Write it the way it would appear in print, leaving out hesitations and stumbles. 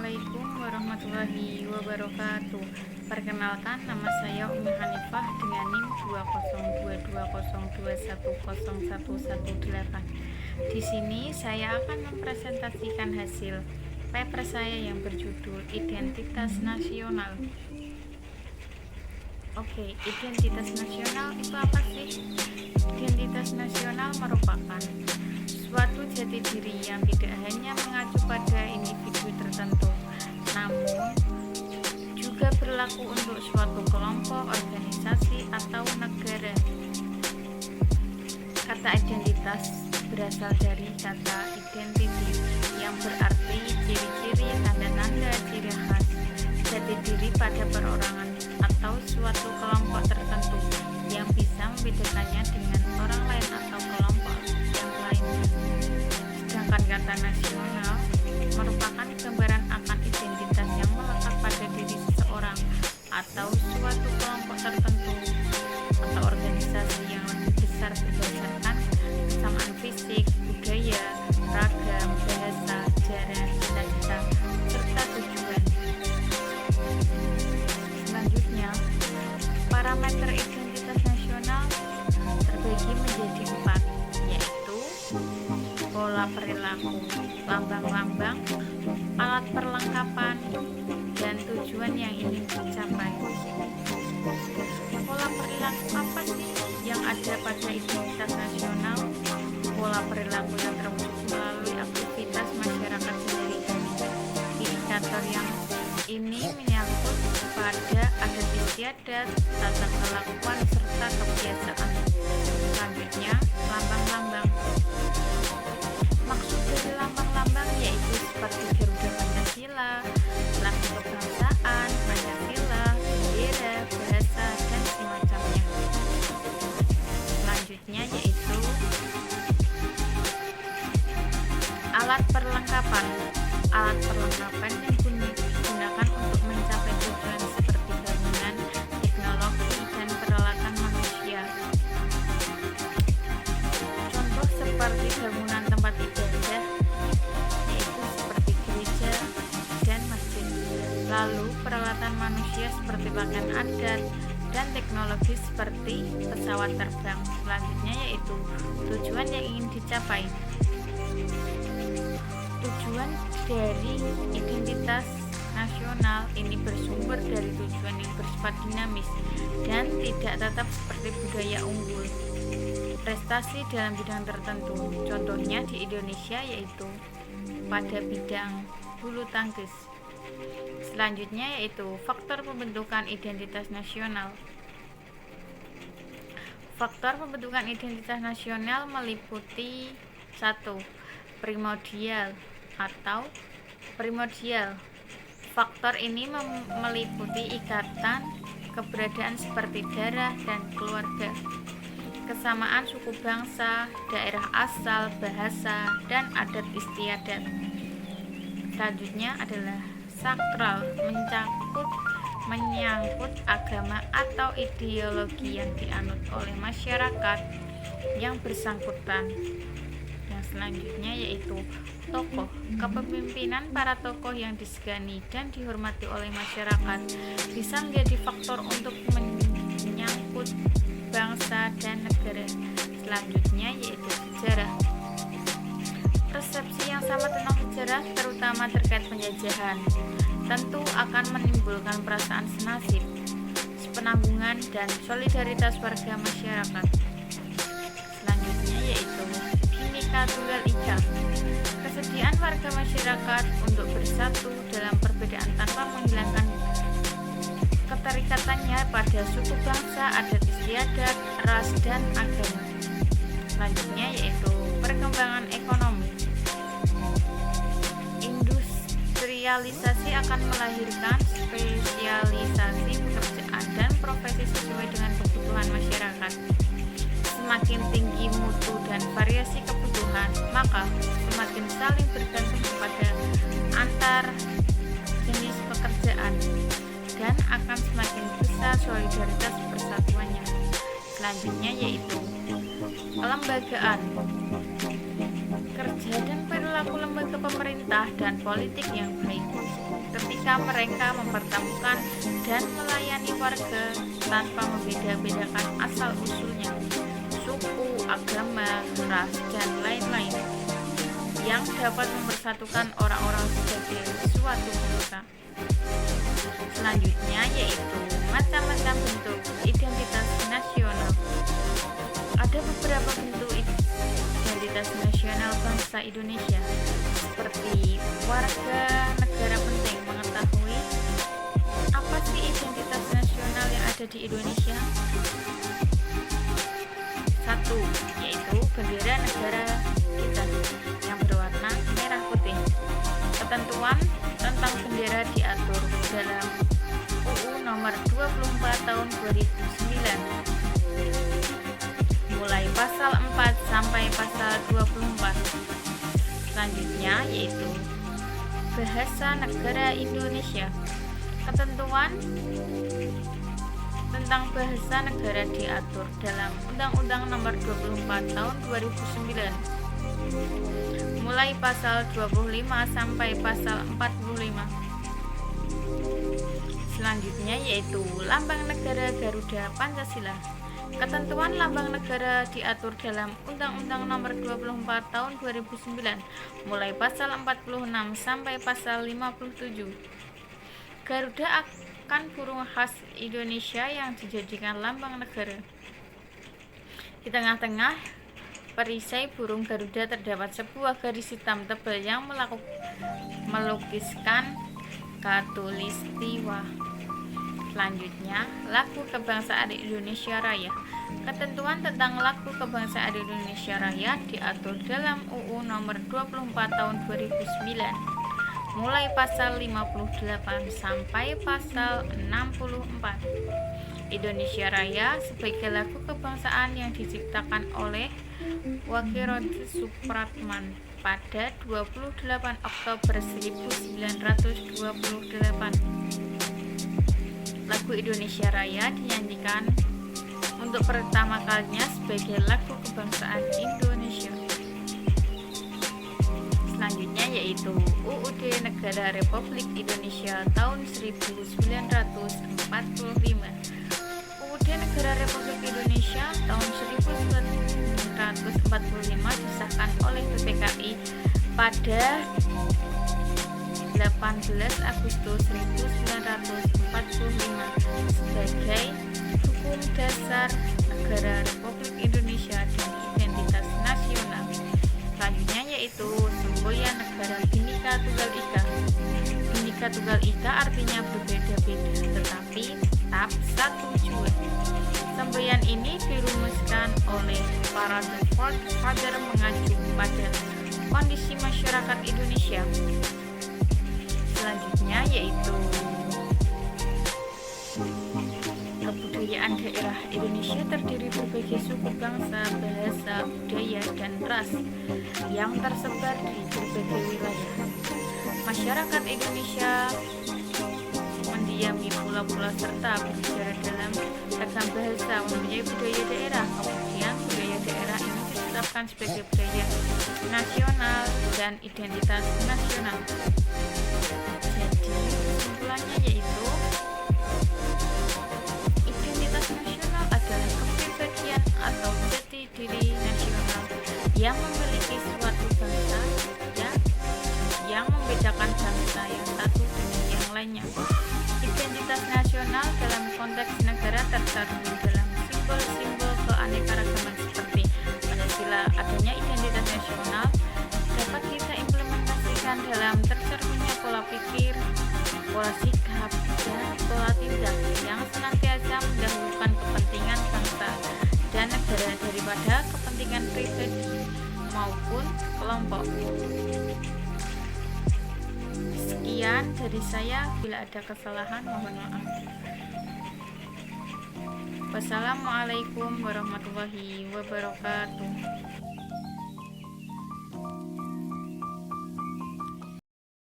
Assalamualaikum warahmatullahi wabarakatuh. Perkenalkan, nama saya Umi Hanifah dengan NIM 2022021011118. Di sini saya akan mempresentasikan hasil paper saya yang berjudul Identitas Nasional. Oke, identitas nasional itu apa sih? Identitas nasional merupakan suatu jati diri yang tidak hanya mengacu pada individu tertentu, namun juga berlaku untuk suatu kelompok, organisasi, atau negara. Kata identitas berasal dari kata identity yang berarti ciri-ciri, tanda-tanda, ciri khas, jati diri pada perorangan atau suatu kelompok tertentu yang bisa membedakannya dengan orang lain atau kelompok yang lainnya. Sedangkan kata nasional merupakan gambaran akan identitas yang melekat pada diri seseorang atau suatu kelompok tertentu atau organisasi yang lebih besar berdasarkan kesamaan fisik, budaya, ragam, bahasa, sejarah, cita-cita, serta tujuan. Selanjutnya, parameter identitas nasional terbagi menjadi 4, yaitu pola perilaku, lambang-lambang, alat perlengkapan, dan tujuan yang ingin dicapai. Pola perilaku apa sih yang ada pada identitas nasional? Pola perilaku yang terwujud melalui aktivitas masyarakat sehari-hari. Indikator yang ini menyangkut pada adat istiadat, tata kelakuan, serta kebiasaan. Selanjutnya, lambang-lambang. Maksud dari lambang-lambang yaitu seperti Garuda Pancasila, lagu kebangsaan, Pancasila, bendera, bahasa, dan semacamnya. Selanjutnya yaitu alat perlengkapan. Alat perlengkapan yang digunakan untuk mencapai tujuan seperti bangunan, teknologi, dan peralatan manusia. Contoh seperti bangunan tempat ibadah, yaitu seperti gereja dan masjid. Lalu peralatan manusia seperti pakaian adat dan teknologi seperti pesawat terbang. Selanjutnya yaitu tujuan yang ingin dicapai. Tujuan dari identitas nasional ini bersumber dari tujuan yang bersifat dinamis dan tidak tetap seperti budaya unggul, prestasi dalam bidang tertentu. Contohnya di Indonesia yaitu pada bidang bulu tangkis. Selanjutnya yaitu faktor pembentukan identitas nasional. Faktor pembentukan identitas nasional meliputi 1. Primordial atau primordial. Faktor ini meliputi ikatan keberadaan seperti darah dan keluarga, kesamaan suku bangsa, daerah asal, bahasa, dan adat istiadat. Selanjutnya adalah sakral, menyangkut agama atau ideologi yang dianut oleh masyarakat yang bersangkutan. Yang selanjutnya yaitu tokoh. Kepemimpinan para tokoh yang disegani dan dihormati oleh masyarakat bisa menjadi faktor untuk menyangkut bangsa dan negara. Selanjutnya yaitu sejarah. Persepsi yang sama tentang sejarah, terutama terkait penjajahan, tentu akan menimbulkan perasaan senasib, sepenanggungan, dan solidaritas warga masyarakat. Selanjutnya yaitu Bhinneka Tunggal Ika. Kesediaan warga masyarakat untuk bersatu dalam perbedaan tanpa menghilangkan keterikatannya pada suku bangsa, adat istiadat, ras, dan agama. Selanjutnya yaitu perkembangan ekonomi. Industrialisasi akan melahirkan spesialisasi pekerjaan dan profesi sesuai dengan kebutuhan masyarakat. Semakin tinggi mutu dan variasi kebutuhan, maka semakin saling bergantung kepada antar jenis pekerjaan dan akan semakin besar solidaritas persatuannya. Selanjutnya yaitu kelembagaan. kerja dan perilaku lembaga pemerintah dan politik yang baik ketika mereka mempertemukan dan melayani warga tanpa membeda-bedakan asal-usulnya, suku, agama, ras, dan lain-lain, yang dapat mempersatukan orang-orang sebagai suatu bangsa. Selanjutnya yaitu macam-macam bentuk identitas nasional. Ada beberapa bentuk identitas nasional bangsa Indonesia, seperti warga negara penting mengetahui apa sih identitas nasional yang ada di Indonesia. Satu, yaitu bendera negara kita yang berwarna merah putih. Ketentuan tentang bendera diatur dalam UU nomor 24 tahun 2009, mulai pasal 4 sampai pasal 24. Selanjutnya yaitu bahasa negara Indonesia. Ketentuan tentang bahasa negara diatur dalam Undang-Undang nomor 24 tahun 2009, mulai pasal 25 sampai pasal 45. Selanjutnya yaitu lambang negara Garuda Pancasila. Ketentuan lambang negara diatur dalam Undang-Undang nomor 24 tahun 2009, mulai pasal 46 sampai pasal 57. Garuda akan burung khas Indonesia yang dijadikan lambang negara. Di tengah-tengah perisai burung Garuda terdapat sebuah garis hitam tebal yang melukiskan Katulistiwa. Selanjutnya, lagu kebangsaan Indonesia Raya. Ketentuan tentang lagu kebangsaan Indonesia Raya diatur dalam UU nomor 24 tahun 2009, mulai pasal 58 sampai pasal 64. Indonesia Raya sebagai lagu kebangsaan yang diciptakan oleh Wage Supratman pada 28 Oktober 1928. Lagu Indonesia Raya dinyanyikan untuk pertama kalinya sebagai lagu kebangsaan Indonesia. Selanjutnya yaitu UUD Negara Republik Indonesia tahun 1945. UUD Negara Republik Indonesia tahun 1945 disahkan oleh PPKI pada 18 Agustus 1945 sebagai hukum dasar negara Republik Indonesia dan identitas nasional. Selanjutnya yaitu semboyan negara Bhinneka Tunggal Ika. Bhinneka Tunggal Ika artinya berbeda-beda tetapi tetap satu jua. Semboyan ini dirumuskan oleh para The Father mengacu pada kondisi masyarakat Indonesia. Selanjutnya yaitu kebudayaan daerah Indonesia terdiri berbagai suku bangsa, bahasa, budaya, dan ras yang tersebar di berbagai wilayah. Masyarakat Indonesia mendiami pulau-pulau serta berbicara dalam ragam bahasa, mempunyai budaya daerah. Kemudian budaya daerah ini ditetapkan sebagai budaya nasional dan identitas nasional. Jadi kesimpulannya yaitu identitas nasional adalah kepribadian atau jati diri nasional yang memiliki suatu bangsa yang membedakan bangsa yang satu dengan yang lainnya. Identitas nasional dalam konteks negara tercermin dalam simbol-simbol keanekaragaman seperti Pancasila. Adanya identitas nasional dapat kita implementasikan dalam tercerminnya pola pikir, pola sikap, dan pola tindak yang senantiasa mendahulukan kepentingan bangsa dan negara daripada kepentingan pribadi maupun kelompok. Sekian dari saya, bila ada kesalahan mohon maaf. Wassalamualaikum warahmatullahi wabarakatuh.